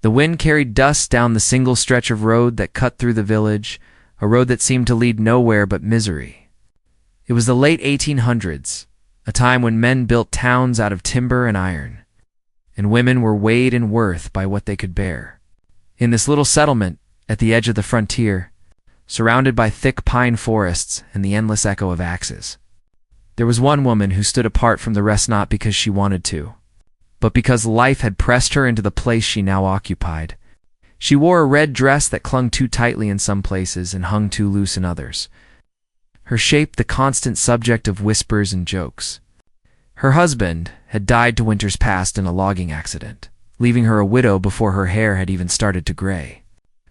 The wind carried dust down the single stretch of road that cut through the village, a road that seemed to lead nowhere but misery. It was the late 1800s, a time when men built towns out of timber and iron, and women were weighed in worth by what they could bear. In this little settlement, at the edge of the frontier, surrounded by thick pine forests and the endless echo of axes, there was one woman who stood apart from the rest, not because she wanted to, but because life had pressed her into the place she now occupied. She wore a red dress that clung too tightly in some places and hung too loose in others, her shape the constant subject of whispers and jokes. Her husband had died to winters past in a logging accident, leaving her a widow before her hair had even started to gray.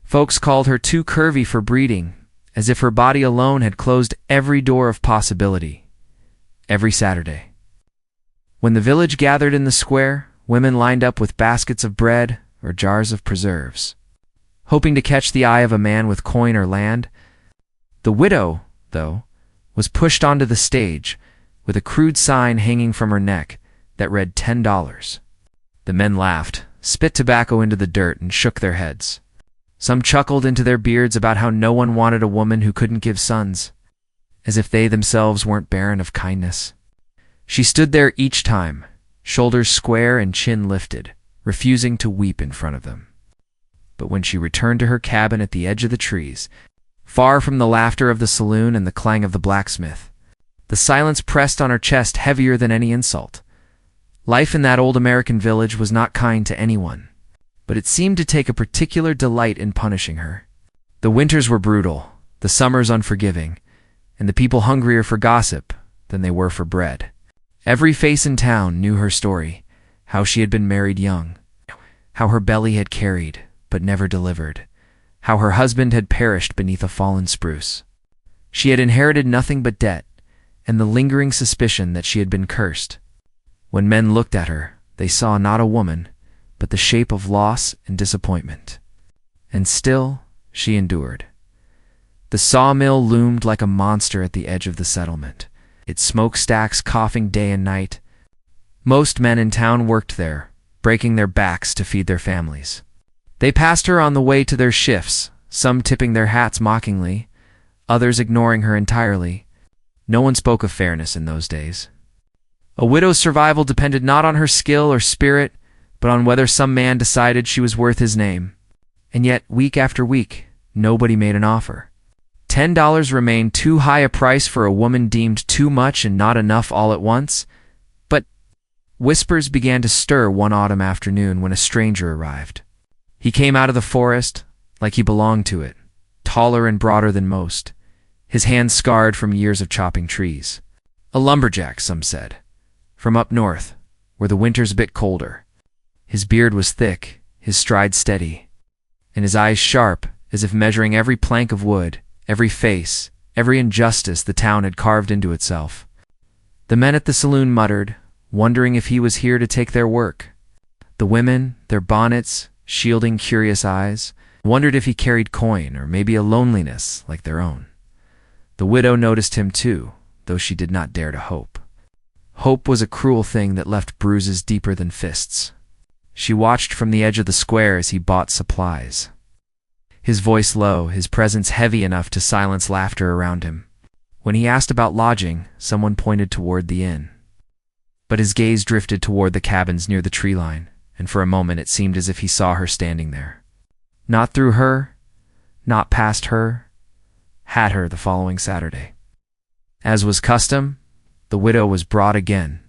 Folks called her too curvy for breeding, as if her body alone had closed every door of possibility. Every Saturday, when the village gathered in the square, women lined up with baskets of bread or jars of preserves, hoping to catch the eye of a man with coin or land. The widow, though, was pushed onto the stage with a crude sign hanging from her neck that read $10. The men laughed, spit tobacco into the dirt, and shook their heads. Some chuckled into their beards about how no one wanted a woman who couldn't give sons, as if they themselves weren't barren of kindness. She stood there each time, shoulders square and chin lifted, refusing to weep in front of them. But when she returned to her cabin at the edge of the trees, far from the laughter of the saloon and the clang of the blacksmith, the silence pressed on her chest heavier than any insult. Life in that old American village was not kind to anyone, but it seemed to take a particular delight in punishing her. The winters were brutal, the summers unforgiving, and the people hungrier for gossip than they were for bread. Every face in town knew her story, how she had been married young, how her belly had carried but never delivered, how her husband had perished beneath a fallen spruce. She had inherited nothing but debt, and the lingering suspicion that she had been cursed. When men looked at her, they saw not a woman, but the shape of loss and disappointment. And still, she endured. The sawmill loomed like a monster at the edge of the settlement, its smokestacks coughing day and night. Most men in town worked there, breaking their backs to feed their families. They passed her on the way to their shifts, some tipping their hats mockingly, others ignoring her entirely. No one spoke of fairness in those days. A widow's survival depended not on her skill or spirit, but on whether some man decided she was worth his name. And yet, week after week, nobody made an offer. $10 remained too high a price for a woman deemed too much and not enough all at once. But whispers began to stir one autumn afternoon when a stranger arrived. He came out of the forest like he belonged to it, taller and broader than most, his hands scarred from years of chopping trees. A lumberjack, some said, from up north, where the winter's a bit colder. His beard was thick, his stride steady, and his eyes sharp, as if measuring every plank of wood, every face, every injustice the town had carved into itself. The men at the saloon muttered, wondering if he was here to take their work. The women, their bonnets shielding curious eyes, wondered if he carried coin or maybe a loneliness like their own. The widow noticed him too, though she did not dare to hope. Hope was a cruel thing that left bruises deeper than fists. She watched from the edge of the square as he bought supplies. His voice low, his presence heavy enough to silence laughter around him. When he asked about lodging, someone pointed toward the inn. But his gaze drifted toward the cabins near the tree line, and for a moment it seemed as if he saw her standing there. Not through her, not past her, had her the following Saturday. As was custom, the widow was brought again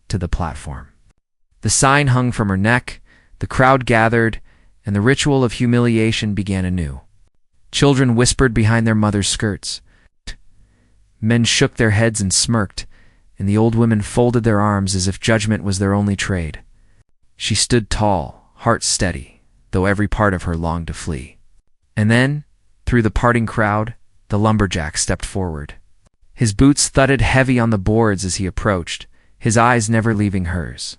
to the platform. The sign hung from her neck, the crowd gathered, and the ritual of humiliation began anew. Children whispered behind their mothers' skirts. Men shook their heads and smirked, and the old women folded their arms as if judgment was their only trade. She stood tall, heart steady, though every part of her longed to flee. And then, through the parting crowd, the lumberjack stepped forward. His boots thudded heavy on the boards as he approached, his eyes never leaving hers.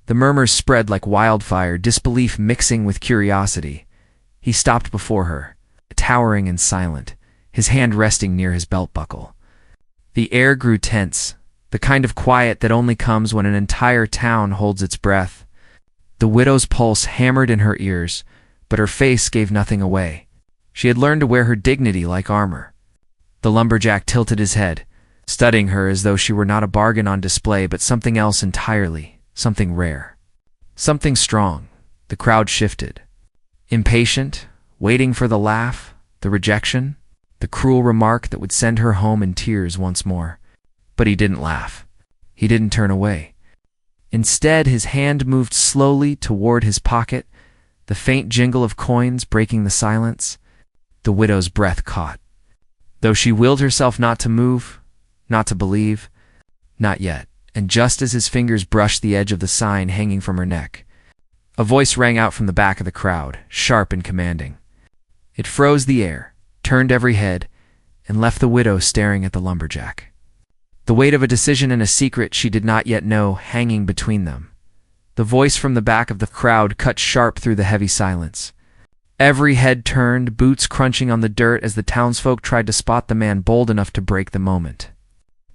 The murmurs spread like wildfire, disbelief mixing with curiosity. He stopped before her, towering and silent, his hand resting near his belt buckle. The air grew tense, the kind of quiet that only comes when an entire town holds its breath. The widow's pulse hammered in her ears, but her face gave nothing away. She had learned to wear her dignity like armor. The lumberjack tilted his head, studying her as though she were not a bargain on display but something else entirely, something rare. Something strong. The crowd shifted. Impatient, waiting for the laugh, the rejection, the cruel remark that would send her home in tears once more. But he didn't laugh. He didn't turn away. Instead, his hand moved slowly toward his pocket, the faint jingle of coins breaking the silence. The widow's breath caught. Though she willed herself not to move, not to believe, not yet, and just as his fingers brushed the edge of the sign hanging from her neck, a voice rang out from the back of the crowd, sharp and commanding. It froze the air, turned every head, and left the widow staring at the lumberjack. The weight of a decision and a secret she did not yet know hanging between them. The voice from the back of the crowd cut sharp through the heavy silence. Every head turned, boots crunching on the dirt as the townsfolk tried to spot the man bold enough to break the moment.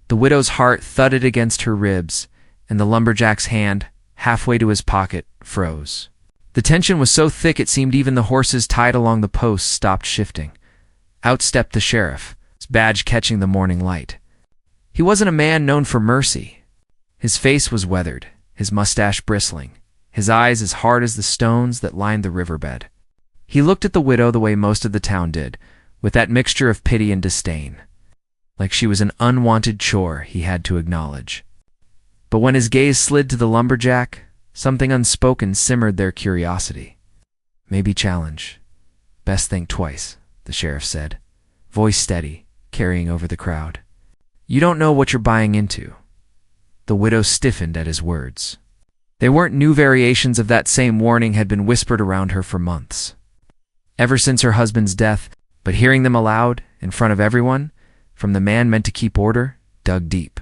The widow's heart thudded against her ribs, and the lumberjack's hand, halfway to his pocket, froze. The tension was so thick it seemed even the horses tied along the posts stopped shifting. Out stepped the sheriff, his badge catching the morning light. He wasn't a man known for mercy. His face was weathered, his mustache bristling, his eyes as hard as the stones that lined the riverbed. He looked at the widow the way most of the town did, with that mixture of pity and disdain, like she was an unwanted chore he had to acknowledge. But when his gaze slid to the lumberjack, something unspoken simmered their curiosity. Maybe challenge. Best think twice, the sheriff said, voice steady, carrying over the crowd. You don't know what you're buying into. The widow stiffened at his words. They weren't new variations of that same warning had been whispered around her for months. Ever since her husband's death, but hearing them aloud, in front of everyone, from the man meant to keep order, dug deep.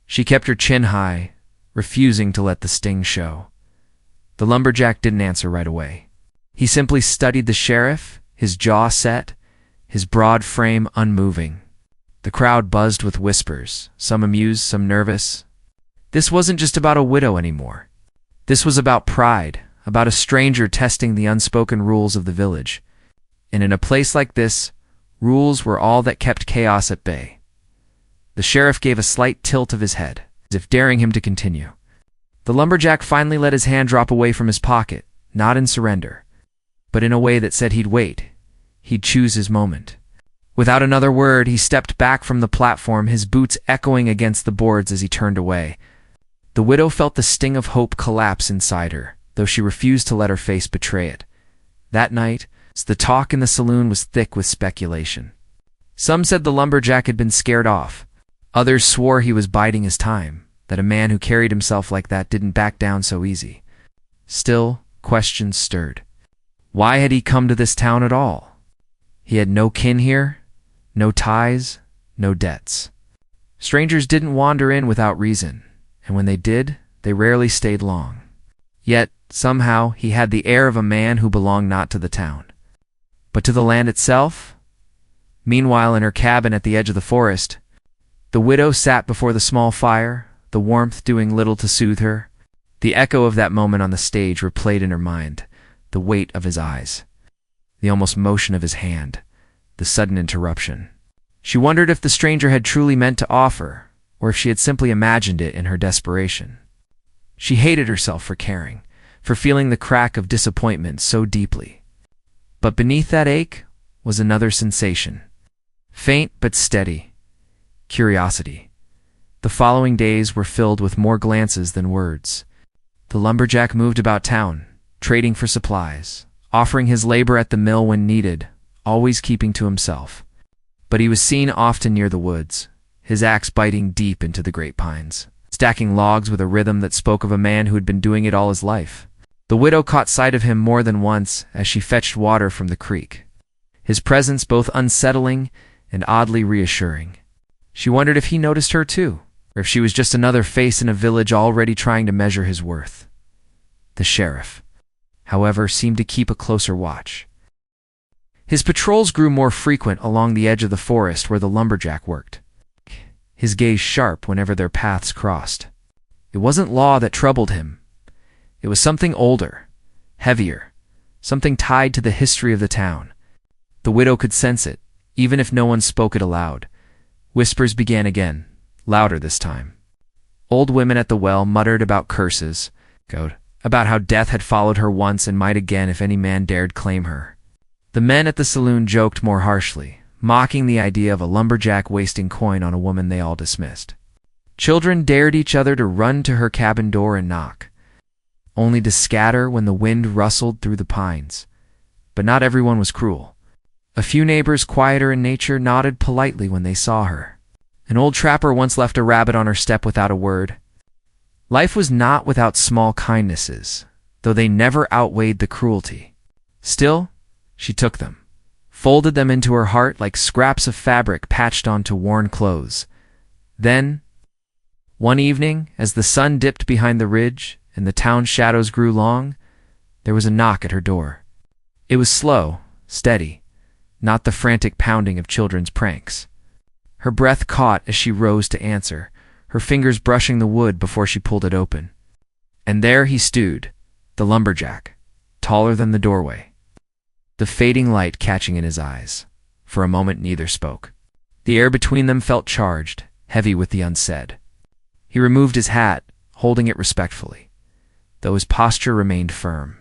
She kept her chin high, refusing to let the sting show. The lumberjack didn't answer right away. He simply studied the sheriff, his jaw set, his broad frame unmoving. The crowd buzzed with whispers, some amused, some nervous. This wasn't just about a widow anymore. This was about pride, about a stranger testing the unspoken rules of the village. And in a place like this, rules were all that kept chaos at bay. The sheriff gave a slight tilt of his head, as if daring him to continue. The lumberjack finally let his hand drop away from his pocket, not in surrender, but in a way that said he'd wait. He'd choose his moment. Without another word, he stepped back from the platform, his boots echoing against the boards as he turned away. The widow felt the sting of hope collapse inside her, though she refused to let her face betray it. That night, the talk in the saloon was thick with speculation. Some said the lumberjack had been scared off. Others swore he was biding his time, that a man who carried himself like that didn't back down so easy. Still, questions stirred. Why had he come to this town at all? He had no kin here, no ties, no debts. Strangers didn't wander in without reason, and when they did, they rarely stayed long. Yet, somehow, he had the air of a man who belonged not to the town, but to the land itself. Meanwhile, in her cabin at the edge of the forest, the widow sat before the small fire, the warmth doing little to soothe her. The echo of that moment on the stage replayed in her mind, the weight of his eyes, the almost motion of his hand, the sudden interruption. She wondered if the stranger had truly meant to offer, or if she had simply imagined it in her desperation. She hated herself for caring, for feeling the crack of disappointment so deeply. But beneath that ache was another sensation, faint but steady, curiosity. The following days were filled with more glances than words. The lumberjack moved about town, trading for supplies, offering his labor at the mill when needed, always keeping to himself. But he was seen often near the woods, his axe biting deep into the great pines, stacking logs with a rhythm that spoke of a man who had been doing it all his life. The widow caught sight of him more than once as she fetched water from the creek, his presence both unsettling and oddly reassuring. She wondered if he noticed her too, or if she was just another face in a village already trying to measure his worth. The sheriff, however, seemed to keep a closer watch. His patrols grew more frequent along the edge of the forest where the lumberjack worked, his gaze sharp whenever their paths crossed. It wasn't law that troubled him. It was something older, heavier, something tied to the history of the town. The widow could sense it, even if no one spoke it aloud. Whispers began again, louder this time. Old women at the well muttered about curses, about how death had followed her once and might again if any man dared claim her. The men at the saloon joked more harshly, mocking the idea of a lumberjack wasting coin on a woman they all dismissed. Children dared each other to run to her cabin door and knock, only to scatter when the wind rustled through the pines. But not everyone was cruel. A few neighbors quieter in nature nodded politely when they saw her. An old trapper once left a rabbit on her step without a word. Life was not without small kindnesses, though they never outweighed the cruelty. Still, she took them, folded them into her heart like scraps of fabric patched onto worn clothes. Then, one evening, as the sun dipped behind the ridge and the town's shadows grew long, there was a knock at her door. It was slow, steady, not the frantic pounding of children's pranks. Her breath caught as she rose to answer, her fingers brushing the wood before she pulled it open. And there he stood, the lumberjack, taller than the doorway, the fading light catching in his eyes. For a moment neither spoke. The air between them felt charged, heavy with the unsaid. He removed his hat, holding it respectfully, though his posture remained firm.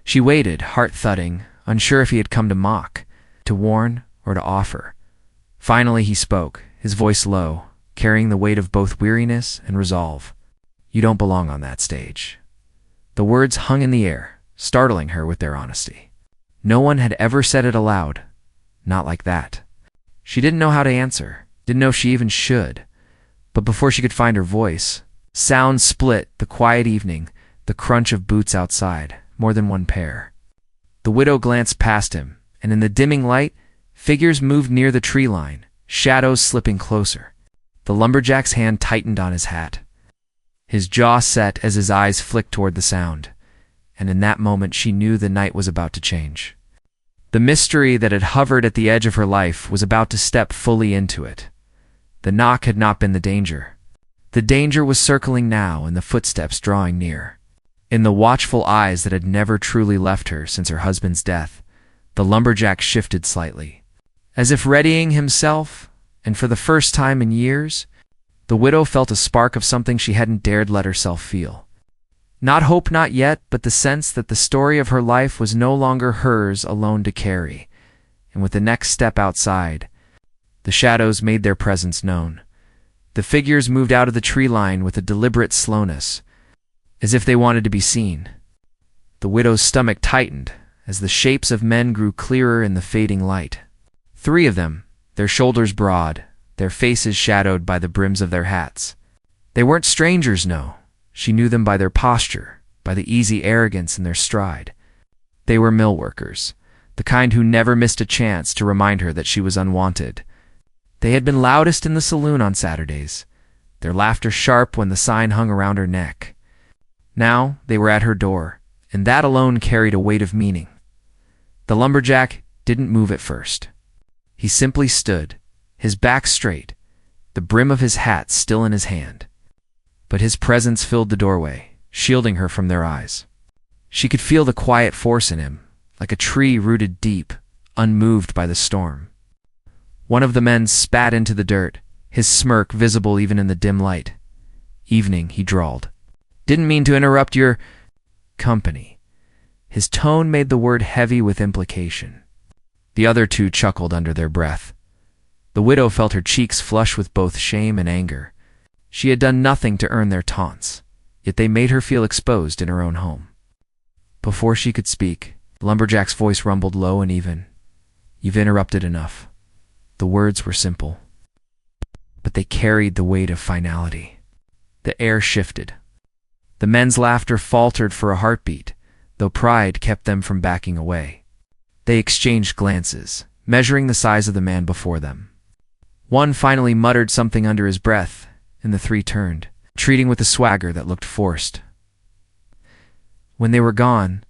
She waited, heart thudding, unsure if he had come to mock, to warn, or to offer. Finally he spoke, his voice low, carrying the weight of both weariness and resolve. "You don't belong on that stage." The words hung in the air, startling her with their honesty. No one had ever said it aloud, not like that. She didn't know how to answer, didn't know if she even should. But before she could find her voice, sound split the quiet evening, the crunch of boots outside, more than one pair. The widow glanced past him, and in the dimming light, figures moved near the tree line, shadows slipping closer. The lumberjack's hand tightened on his hat. His jaw set as his eyes flicked toward the sound, and in that moment she knew the night was about to change. The mystery that had hovered at the edge of her life was about to step fully into it. The knock had not been the danger. The danger was circling now and the footsteps drawing near. In the watchful eyes that had never truly left her since her husband's death, the lumberjack shifted slightly. As if readying himself, and for the first time in years, the widow felt a spark of something she hadn't dared let herself feel. Not hope, not yet, but the sense that the story of her life was no longer hers alone to carry. And with the next step outside, the shadows made their presence known. The figures moved out of the tree line with a deliberate slowness, as if they wanted to be seen. The widow's stomach tightened as the shapes of men grew clearer in the fading light. 3 of them, their shoulders broad, their faces shadowed by the brims of their hats. They weren't strangers, no. She knew them by their posture, by the easy arrogance in their stride. They were mill workers, the kind who never missed a chance to remind her that she was unwanted. They had been loudest in the saloon on Saturdays, their laughter sharp when the sign hung around her neck. Now they were at her door, and that alone carried a weight of meaning. The lumberjack didn't move at first. He simply stood, his back straight, the brim of his hat still in his hand. But his presence filled the doorway, shielding her from their eyes. She could feel the quiet force in him, like a tree rooted deep, unmoved by the storm. One of the men spat into the dirt, his smirk visible even in the dim light. "Evening," he drawled. "Didn't mean to interrupt your company." His tone made the word heavy with implication. The other 2 chuckled under their breath. The widow felt her cheeks flush with both shame and anger. She had done nothing to earn their taunts, yet they made her feel exposed in her own home. Before she could speak, the lumberjack's voice rumbled low and even. "You've interrupted enough." The words were simple, but they carried the weight of finality. The air shifted. The men's laughter faltered for a heartbeat, though pride kept them from backing away. They exchanged glances, measuring the size of the man before them. One finally muttered something under his breath, and the 3 turned, treating with a swagger that looked forced. When they were gone,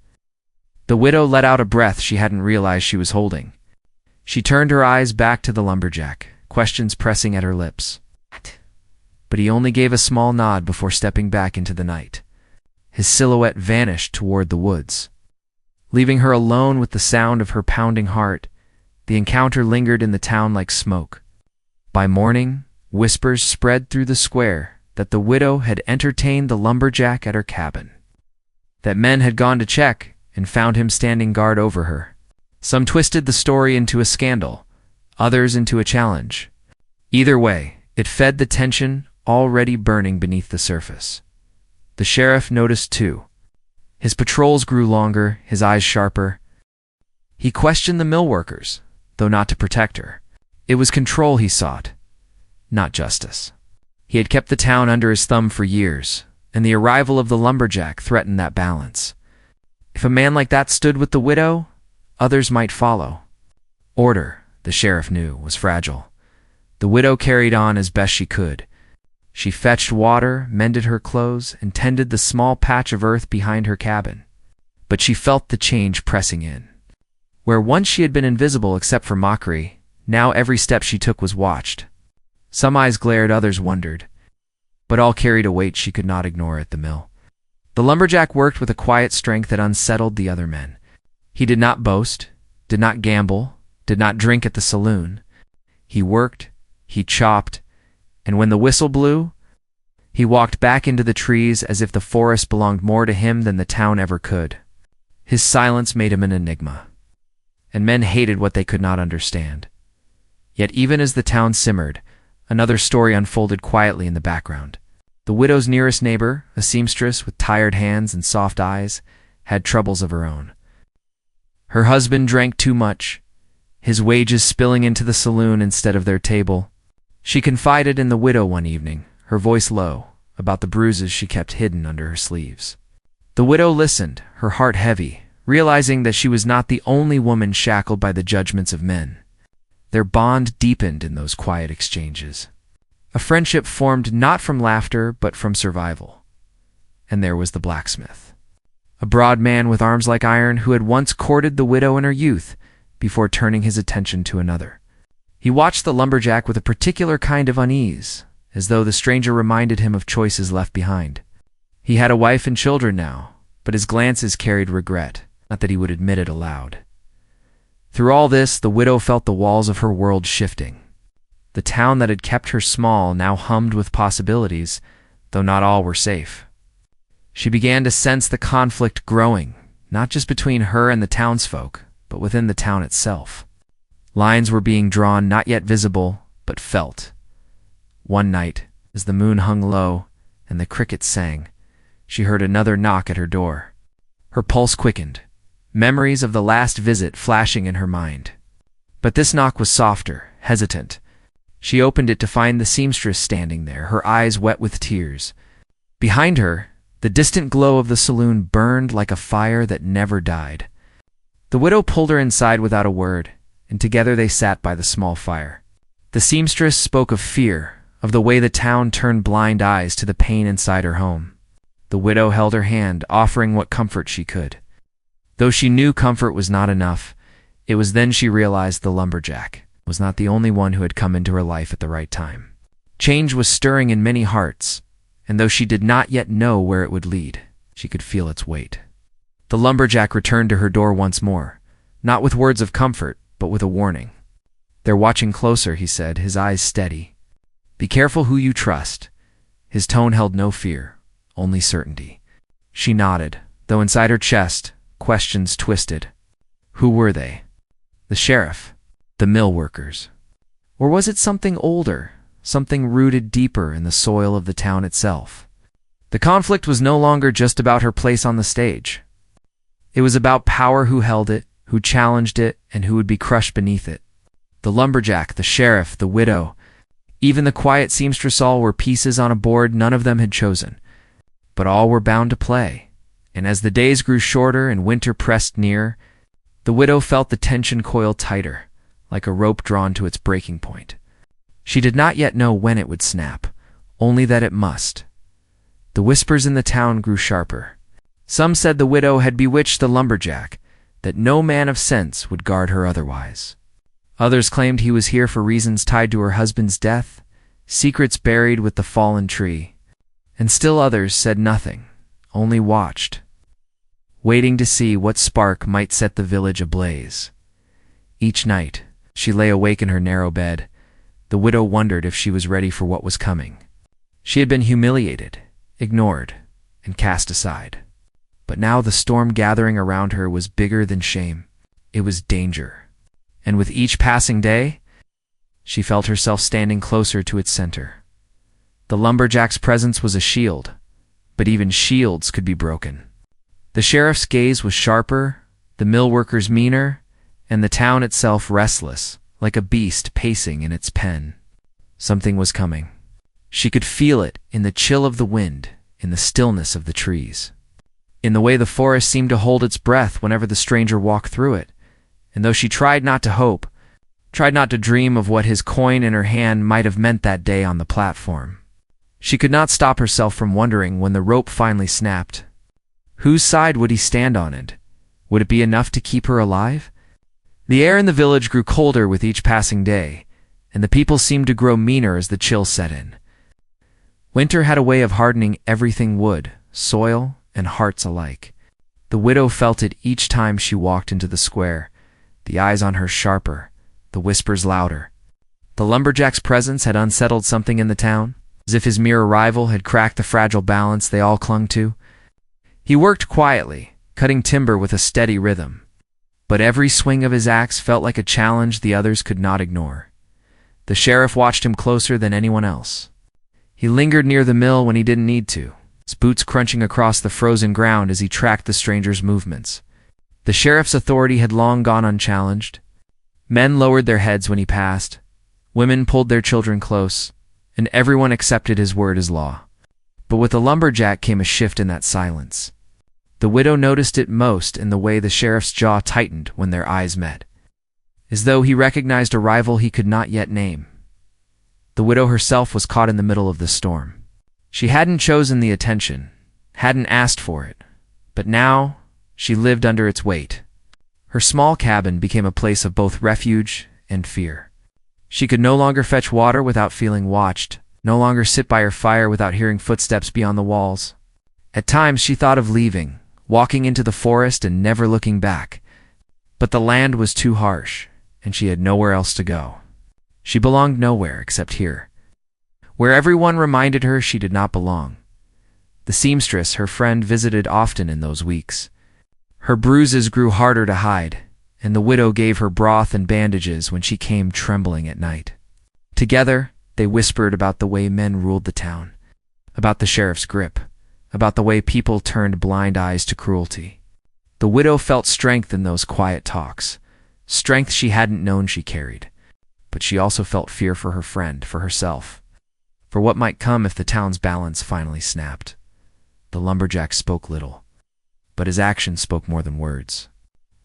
the widow let out a breath she hadn't realized she was holding. She turned her eyes back to the lumberjack, questions pressing at her lips. But he only gave a small nod before stepping back into the night. his silhouette vanished toward the woods. Leaving her alone with the sound of her pounding heart, the encounter lingered in the town like smoke. By morning, whispers spread through the square that the widow had entertained the lumberjack at her cabin, that men had gone to check and found him standing guard over her. Some twisted the story into a scandal, others into a challenge. Either way, it fed the tension already burning beneath the surface. The sheriff noticed too. His patrols grew longer, his eyes sharper. He questioned the mill workers, though not to protect her. It was control he sought, not justice. He had kept the town under his thumb for years, and the arrival of the lumberjack threatened that balance. If a man like that stood with the widow, others might follow. Order, the sheriff knew, was fragile. The widow carried on as best she could. She fetched water, mended her clothes, and tended the small patch of earth behind her cabin. But she felt the change pressing in. Where once she had been invisible except for mockery, now every step she took was watched. Some eyes glared, others wondered. But all carried a weight she could not ignore at the mill. The lumberjack worked with a quiet strength that unsettled the other men. He did not boast, did not gamble, did not drink at the saloon. He worked, he chopped, and when the whistle blew, he walked back into the trees as if the forest belonged more to him than the town ever could. His silence made him an enigma, and men hated what they could not understand. Yet even as the town simmered, another story unfolded quietly in the background. The widow's nearest neighbor, a seamstress with tired hands and soft eyes, had troubles of her own. Her husband drank too much, his wages spilling into the saloon instead of their table. She confided in the widow one evening, her voice low, about the bruises she kept hidden under her sleeves. The widow listened, her heart heavy, realizing that she was not the only woman shackled by the judgments of men. Their bond deepened in those quiet exchanges. A friendship formed not from laughter but from survival. And there was the blacksmith, a broad man with arms like iron who had once courted the widow in her youth before turning his attention to another. He watched the lumberjack with a particular kind of unease, as though the stranger reminded him of choices left behind. He had a wife and children now, but his glances carried regret, not that he would admit it aloud. Through all this, the widow felt the walls of her world shifting. The town that had kept her small now hummed with possibilities, though not all were safe. She began to sense the conflict growing, not just between her and the townsfolk, but within the town itself. Lines were being drawn, not yet visible, but felt. One night, as the moon hung low and the crickets sang, she heard another knock at her door. Her pulse quickened, memories of the last visit flashing in her mind. But this knock was softer, hesitant. She opened it to find the seamstress standing there, her eyes wet with tears. Behind her, the distant glow of the saloon burned like a fire that never died. The widow pulled her inside without a word, and together they sat by the small fire. The seamstress spoke of fear, of the way the town turned blind eyes to the pain inside her home. The widow held her hand, offering what comfort she could. Though she knew comfort was not enough, it was then she realized the lumberjack was not the only one who had come into her life at the right time. Change was stirring in many hearts, and though she did not yet know where it would lead, she could feel its weight. The lumberjack returned to her door once more, not with words of comfort, but with a warning. "They're watching closer," he said, his eyes steady. "Be careful who you trust." His tone held no fear, only certainty. She nodded, though inside her chest, questions twisted. Who were they? The sheriff? The mill workers? Or was it something older, something rooted deeper in the soil of the town itself? The conflict was no longer just about her place on the stage. It was about power, who held it, who challenged it, and who would be crushed beneath it. The lumberjack, the sheriff, the widow, even the quiet seamstress, all were pieces on a board none of them had chosen. But all were bound to play, and as the days grew shorter and winter pressed near, the widow felt the tension coil tighter, like a rope drawn to its breaking point. She did not yet know when it would snap, only that it must. The whispers in the town grew sharper. Some said the widow had bewitched the lumberjack, that no man of sense would guard her otherwise. Others claimed he was here for reasons tied to her husband's death, secrets buried with the fallen tree. And still others said nothing, only watched, waiting to see what spark might set the village ablaze. Each night, she lay awake in her narrow bed. The widow wondered if she was ready for what was coming. She had been humiliated, ignored, and cast aside. But now the storm gathering around her was bigger than shame. It was danger. And with each passing day, she felt herself standing closer to its center. The lumberjack's presence was a shield, but even shields could be broken. The sheriff's gaze was sharper, the mill workers meaner, and the town itself restless, like a beast pacing in its pen. Something was coming. She could feel it in the chill of the wind, in the stillness of the trees, in the way the forest seemed to hold its breath whenever the stranger walked through it. And though she tried not to hope, tried not to dream of what his coin in her hand might have meant that day on the platform, she could not stop herself from wondering when the rope finally snapped. Whose side would he stand on, and would it be enough to keep her alive? The air in the village grew colder with each passing day, and the people seemed to grow meaner as the chill set in. Winter had a way of hardening everything wood, soil, and hearts alike. The widow felt it each time she walked into the square, the eyes on her sharper, the whispers louder. The lumberjack's presence had unsettled something in the town, as if his mere arrival had cracked the fragile balance they all clung to. He worked quietly, cutting timber with a steady rhythm, but every swing of his axe felt like a challenge the others could not ignore. The sheriff watched him closer than anyone else. He lingered near the mill when he didn't need to, his boots crunching across the frozen ground as he tracked the stranger's movements. The sheriff's authority had long gone unchallenged. Men lowered their heads when he passed, women pulled their children close, and everyone accepted his word as law. But with the lumberjack came a shift in that silence. The widow noticed it most in the way the sheriff's jaw tightened when their eyes met, as though he recognized a rival he could not yet name. The widow herself was caught in the middle of the storm. She hadn't chosen the attention, hadn't asked for it, but now she lived under its weight. Her small cabin became a place of both refuge and fear. She could no longer fetch water without feeling watched, no longer sit by her fire without hearing footsteps beyond the walls. At times she thought of leaving, walking into the forest and never looking back. But the land was too harsh, and she had nowhere else to go. She belonged nowhere except here, where everyone reminded her she did not belong. The seamstress, her friend, visited often in those weeks. Her bruises grew harder to hide, and the widow gave her broth and bandages when she came trembling at night. Together, they whispered about the way men ruled the town, about the sheriff's grip, about the way people turned blind eyes to cruelty. The widow felt strength in those quiet talks, strength she hadn't known she carried. But she also felt fear for her friend, for herself, for what might come if the town's balance finally snapped. The lumberjack spoke little, but his actions spoke more than words.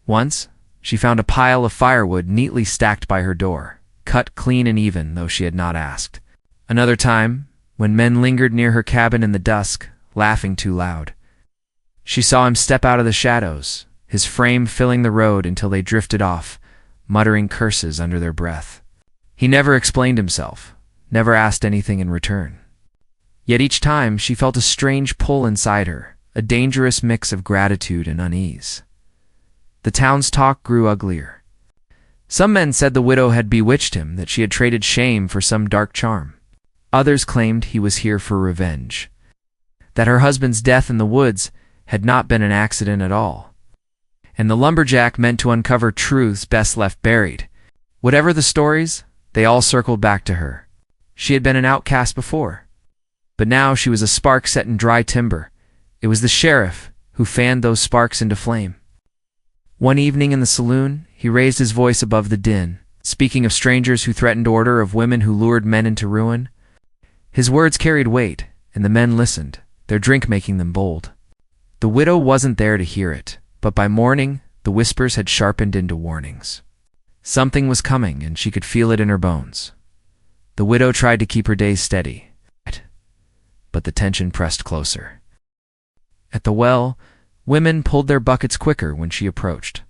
Once, she found a pile of firewood neatly stacked by her door, cut clean and even, though she had not asked. Another time, when men lingered near her cabin in the dusk, laughing too loud, she saw him step out of the shadows, his frame filling the road until they drifted off, muttering curses under their breath. He never explained himself, never asked anything in return. Yet each time she felt a strange pull inside her, a dangerous mix of gratitude and unease. The town's talk grew uglier. Some men said the widow had bewitched him, that she had traded shame for some dark charm. Others claimed he was here for revenge, that her husband's death in the woods had not been an accident at all. And the lumberjack meant to uncover truths best left buried. Whatever the stories, they all circled back to her. She had been an outcast before, but now she was a spark set in dry timber. It was the sheriff who fanned those sparks into flame. One evening in the saloon, he raised his voice above the din, speaking of strangers who threatened order, of women who lured men into ruin. His words carried weight, and the men listened, their drink making them bold. The widow wasn't there to hear it, but by morning, the whispers had sharpened into warnings. Something was coming, and she could feel it in her bones. The widow tried to keep her days steady, but the tension pressed closer. At the well, women pulled their buckets quicker when she approached.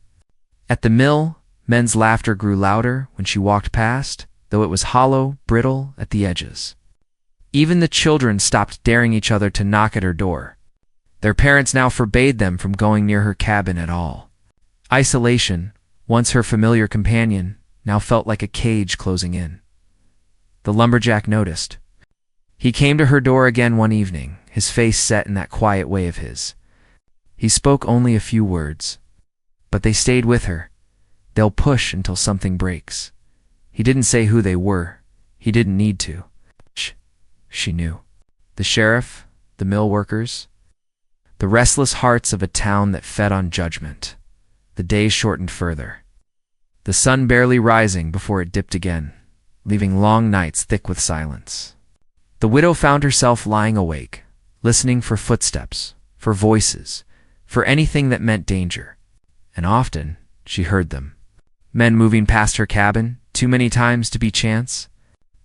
At the mill, men's laughter grew louder when she walked past, though it was hollow, brittle at the edges. Even the children stopped daring each other to knock at her door. Their parents now forbade them from going near her cabin at all. Isolation, once her familiar companion, now felt like a cage closing in. The lumberjack noticed. He came to her door again one evening, his face set in that quiet way of his. He spoke only a few words, but they stayed with her. They'll push until something breaks. He didn't say who they were. He didn't need to. She knew. The sheriff, the mill workers, the restless hearts of a town that fed on judgment. The days shortened further, the sun barely rising before it dipped again, leaving long nights thick with silence. The widow found herself lying awake, listening for footsteps, for voices, for anything that meant danger. And often she heard them. Men moving past her cabin, too many times to be chance.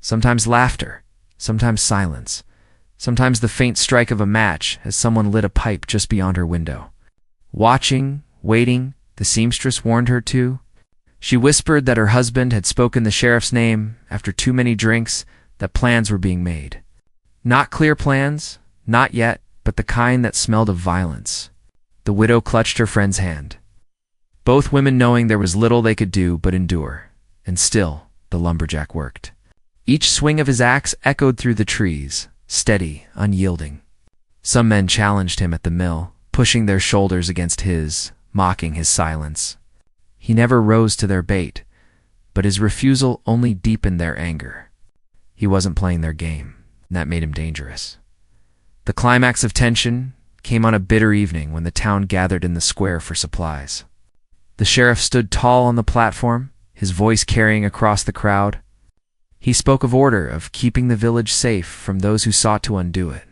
Sometimes laughter, sometimes silence, sometimes the faint strike of a match as someone lit a pipe just beyond her window. Watching, waiting, the seamstress warned her to. She whispered that her husband had spoken the sheriff's name after too many drinks, that plans were being made. Not clear plans, not yet, but the kind that smelled of violence. The widow clutched her friend's hand. Both women knowing there was little they could do but endure, and still the lumberjack worked. Each swing of his axe echoed through the trees, steady, unyielding. Some men challenged him at the mill, pushing their shoulders against his, mocking his silence. He never rose to their bait, but his refusal only deepened their anger. He wasn't playing their game, and that made him dangerous. The climax of tension came on a bitter evening when the town gathered in the square for supplies. The sheriff stood tall on the platform, his voice carrying across the crowd. He spoke of order, of keeping the village safe from those who sought to undo it.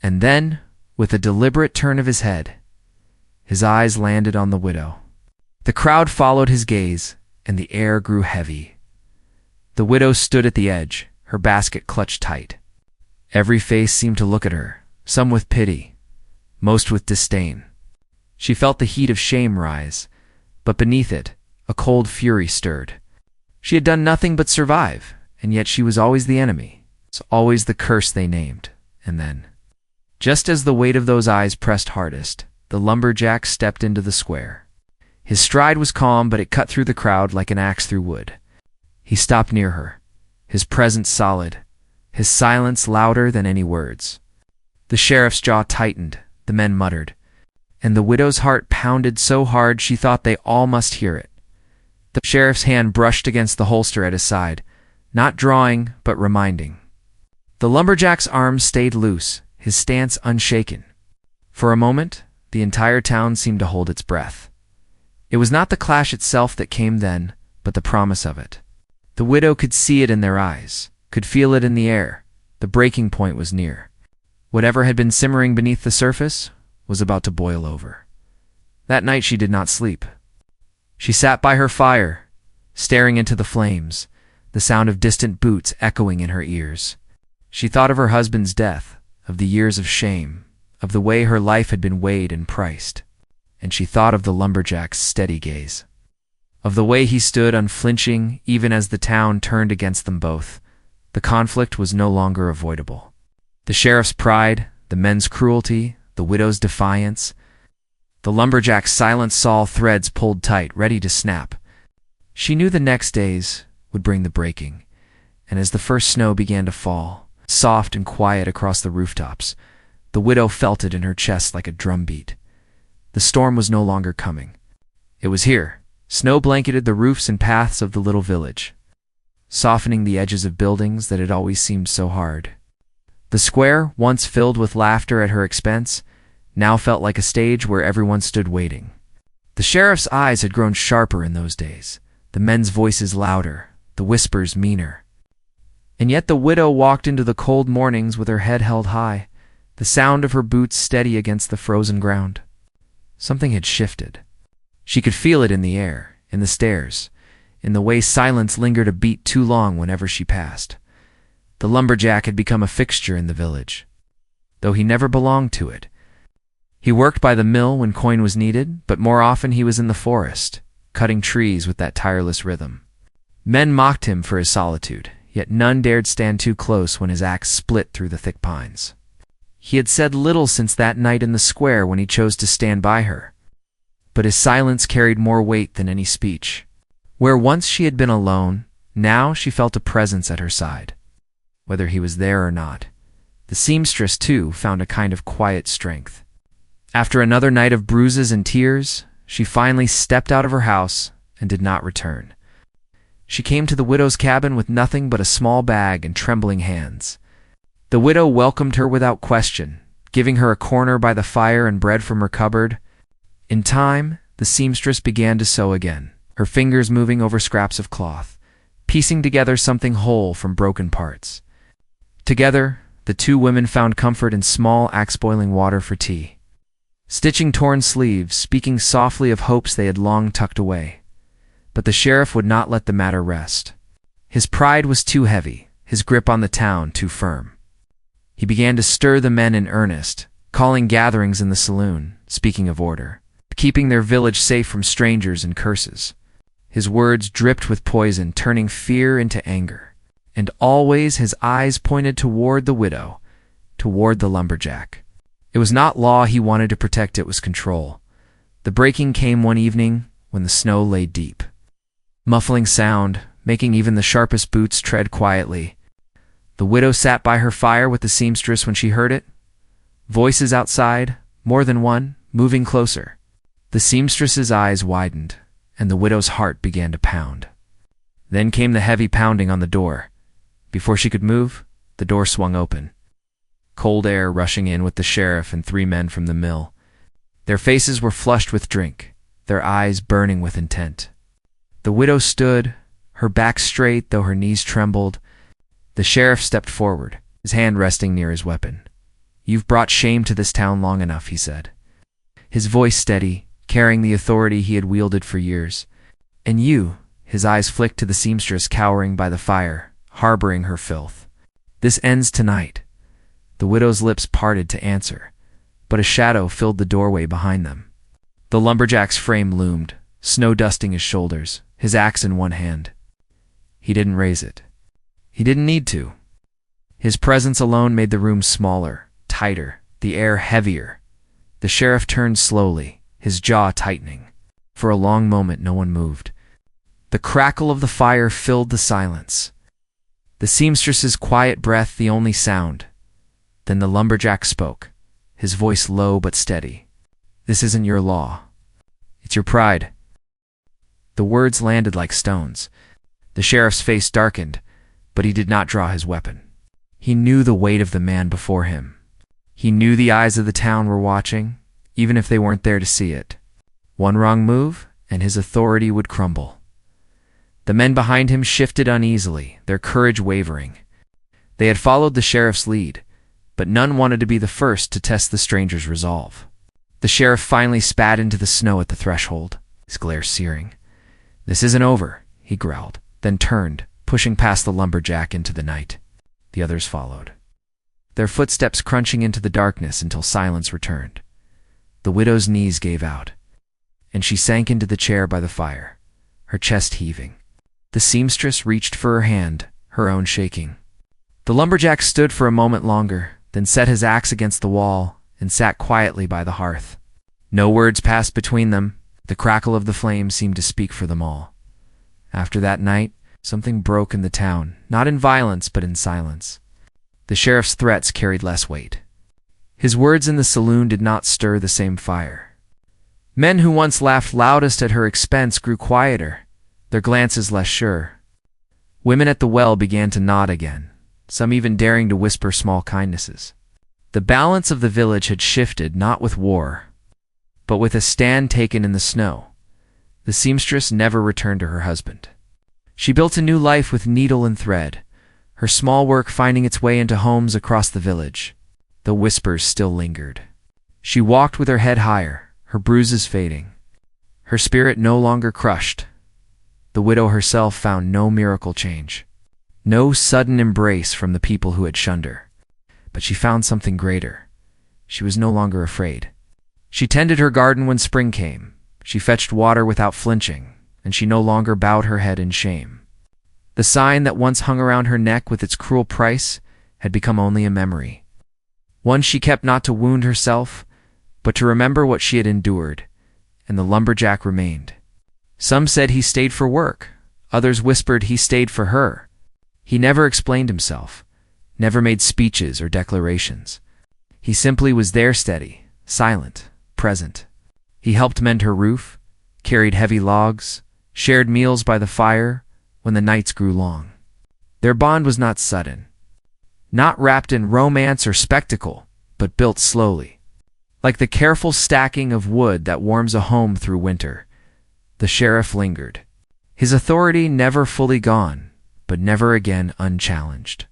And then, with a deliberate turn of his head, his eyes landed on the widow. The crowd followed his gaze, and the air grew heavy. The widow stood at the edge, her basket clutched tight. Every face seemed to look at her, some with pity, most with disdain. She felt the heat of shame rise, but beneath it, a cold fury stirred. She had done nothing but survive, and yet she was always the enemy. It's always the curse they named. And then, just as the weight of those eyes pressed hardest, the lumberjack stepped into the square. His stride was calm, but it cut through the crowd like an axe through wood. He stopped near her, his presence solid, his silence louder than any words. The sheriff's jaw tightened, the men muttered, and the widow's heart pounded so hard she thought they all must hear it. The sheriff's hand brushed against the holster at his side, not drawing, but reminding. The lumberjack's arms stayed loose, his stance unshaken. For a moment, the entire town seemed to hold its breath. It was not the clash itself that came then, but the promise of it. The widow could see it in their eyes, could feel it in the air. The breaking point was near. Whatever had been simmering beneath the surface was about to boil over. That night she did not sleep. She sat by her fire, staring into the flames, the sound of distant boots echoing in her ears. She thought of her husband's death, of the years of shame, of the way her life had been weighed and priced. And she thought of the lumberjack's steady gaze, of the way he stood unflinching even as the town turned against them both. The conflict was no longer avoidable. The sheriff's pride, the men's cruelty, the widow's defiance. The lumberjack's silence saw threads pulled tight, ready to snap. She knew the next days would bring the breaking, and as the first snow began to fall, soft and quiet across the rooftops, the widow felt it in her chest like a drumbeat. The storm was no longer coming. It was here. Snow blanketed the roofs and paths of the little village, softening the edges of buildings that had always seemed so hard. The square, once filled with laughter at her expense, now felt like a stage where everyone stood waiting. The sheriff's eyes had grown sharper in those days, the men's voices louder, the whispers meaner. And yet the widow walked into the cold mornings with her head held high, the sound of her boots steady against the frozen ground. Something had shifted. She could feel it in the air, in the stairs, in the way silence lingered a beat too long whenever she passed. The lumberjack had become a fixture in the village, though he never belonged to it. He worked by the mill when coin was needed, but more often he was in the forest, cutting trees with that tireless rhythm. Men mocked him for his solitude, yet none dared stand too close when his axe split through the thick pines. He had said little since that night in the square when he chose to stand by her. But his silence carried more weight than any speech. Where once she had been alone, now she felt a presence at her side. Whether he was there or not, the seamstress, too, found a kind of quiet strength. After another night of bruises and tears, she finally stepped out of her house and did not return. She came to the widow's cabin with nothing but a small bag and trembling hands. The widow welcomed her without question, giving her a corner by the fire and bread from her cupboard. In time, the seamstress began to sew again, her fingers moving over scraps of cloth, piecing together something whole from broken parts. Together, the two women found comfort in small axe-boiling water for tea, stitching torn sleeves, speaking softly of hopes they had long tucked away. But the sheriff would not let the matter rest. His pride was too heavy, his grip on the town too firm. He began to stir the men in earnest, calling gatherings in the saloon, speaking of order, keeping their village safe from strangers and curses. His words dripped with poison, turning fear into anger. And always his eyes pointed toward the widow, toward the lumberjack. It was not law he wanted to protect, it was control. The breaking came one evening when the snow lay deep. Muffling sound, making even the sharpest boots tread quietly. The widow sat by her fire with the seamstress when she heard it. Voices outside, more than one, moving closer. The seamstress's eyes widened, and the widow's heart began to pound. Then came the heavy pounding on the door. Before she could move, the door swung open. Cold air rushing in with the sheriff and 3 men from the mill. Their faces were flushed with drink, their eyes burning with intent. The widow stood, her back straight though her knees trembled. The sheriff stepped forward, his hand resting near his weapon. "You've brought shame to this town long enough," he said, his voice steady, carrying the authority he had wielded for years. "And you," his eyes flicked to the seamstress cowering by the fire, harboring her filth. "This ends tonight." The widow's lips parted to answer, but a shadow filled the doorway behind them. The lumberjack's frame loomed, snow dusting his shoulders, his axe in one hand. He didn't raise it. He didn't need to. His presence alone made the room smaller, tighter, the air heavier. The sheriff turned slowly, his jaw tightening. For a long moment no one moved. The crackle of the fire filled the silence. The seamstress's quiet breath the only sound. Then the lumberjack spoke, his voice low but steady. "This isn't your law. It's your pride." The words landed like stones. The sheriff's face darkened, but he did not draw his weapon. He knew the weight of the man before him. He knew the eyes of the town were watching, even if they weren't there to see it. One wrong move, and his authority would crumble. The men behind him shifted uneasily, their courage wavering. They had followed the sheriff's lead, but none wanted to be the first to test the stranger's resolve. The sheriff finally spat into the snow at the threshold, his glare searing. "This isn't over," he growled, then turned, pushing past the lumberjack into the night. The others followed, their footsteps crunching into the darkness until silence returned. The widow's knees gave out, and she sank into the chair by the fire, her chest heaving. The seamstress reached for her hand, her own shaking. The lumberjack stood for a moment longer, then set his axe against the wall and sat quietly by the hearth. No words passed between them. The crackle of the flames seemed to speak for them all. After that night, something broke in the town, not in violence but in silence. The sheriff's threats carried less weight. His words in the saloon did not stir the same fire. Men who once laughed loudest at her expense grew quieter, their glances less sure. Women at the well began to nod again, some even daring to whisper small kindnesses. The balance of the village had shifted not with war, but with a stand taken in the snow. The seamstress never returned to her husband. She built a new life with needle and thread, her small work finding its way into homes across the village. The whispers still lingered. She walked with her head higher, her bruises fading, her spirit no longer crushed. The widow herself found no miracle change, no sudden embrace from the people who had shunned her. But she found something greater. She was no longer afraid. She tended her garden when spring came. She fetched water without flinching, and she no longer bowed her head in shame. The sign that once hung around her neck with its cruel price had become only a memory. One she kept not to wound herself, but to remember what she had endured, and the lumberjack remained. Some said he stayed for work, others whispered he stayed for her. He never explained himself, never made speeches or declarations. He simply was there, steady, silent, present. He helped mend her roof, carried heavy logs, shared meals by the fire when the nights grew long. Their bond was not sudden, not wrapped in romance or spectacle, but built slowly. Like the careful stacking of wood that warms a home through winter, the sheriff lingered, his authority never fully gone, but never again unchallenged.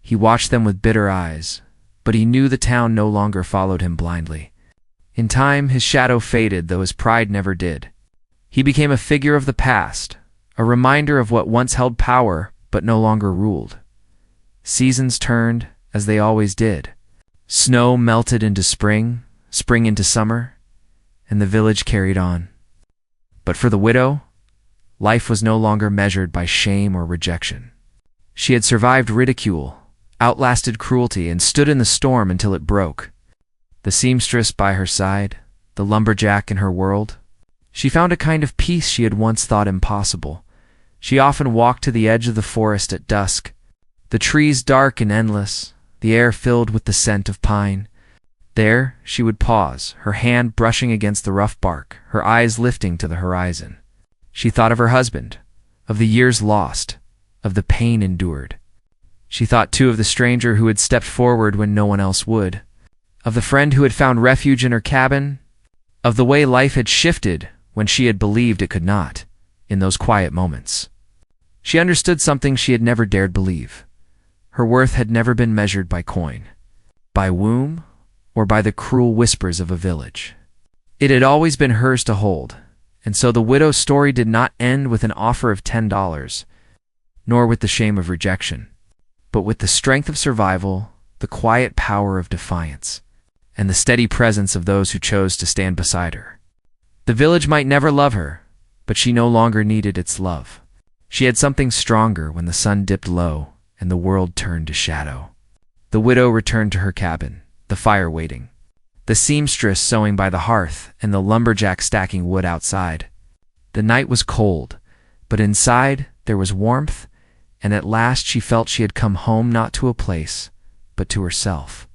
He watched them with bitter eyes, but he knew the town no longer followed him blindly. In time, his shadow faded, though his pride never did. He became a figure of the past, a reminder of what once held power but no longer ruled. Seasons turned, as they always did. Snow melted into spring, spring into summer, and the village carried on. But for the widow, life was no longer measured by shame or rejection. She had survived ridicule, outlasted cruelty, and stood in the storm until it broke. The seamstress by her side, the lumberjack in her world, she found a kind of peace she had once thought impossible. She often walked to the edge of the forest at dusk, the trees dark and endless, the air filled with the scent of pine. There she would pause, her hand brushing against the rough bark, her eyes lifting to the horizon. She thought of her husband, of the years lost, of the pain endured. She thought too of the stranger who had stepped forward when no one else would, of the friend who had found refuge in her cabin, of the way life had shifted when she had believed it could not, in those quiet moments. She understood something she had never dared believe. Her worth had never been measured by coin, by womb, or by the cruel whispers of a village. It had always been hers to hold, and so the widow's story did not end with an offer of $10, nor with the shame of rejection, but with the strength of survival, the quiet power of defiance, and the steady presence of those who chose to stand beside her. The village might never love her, but she no longer needed its love. She had something stronger when the sun dipped low and the world turned to shadow. The widow returned to her cabin, the fire waiting, the seamstress sewing by the hearth, and the lumberjack stacking wood outside. The night was cold, but inside there was warmth, and at last she felt she had come home, not to a place, but to herself.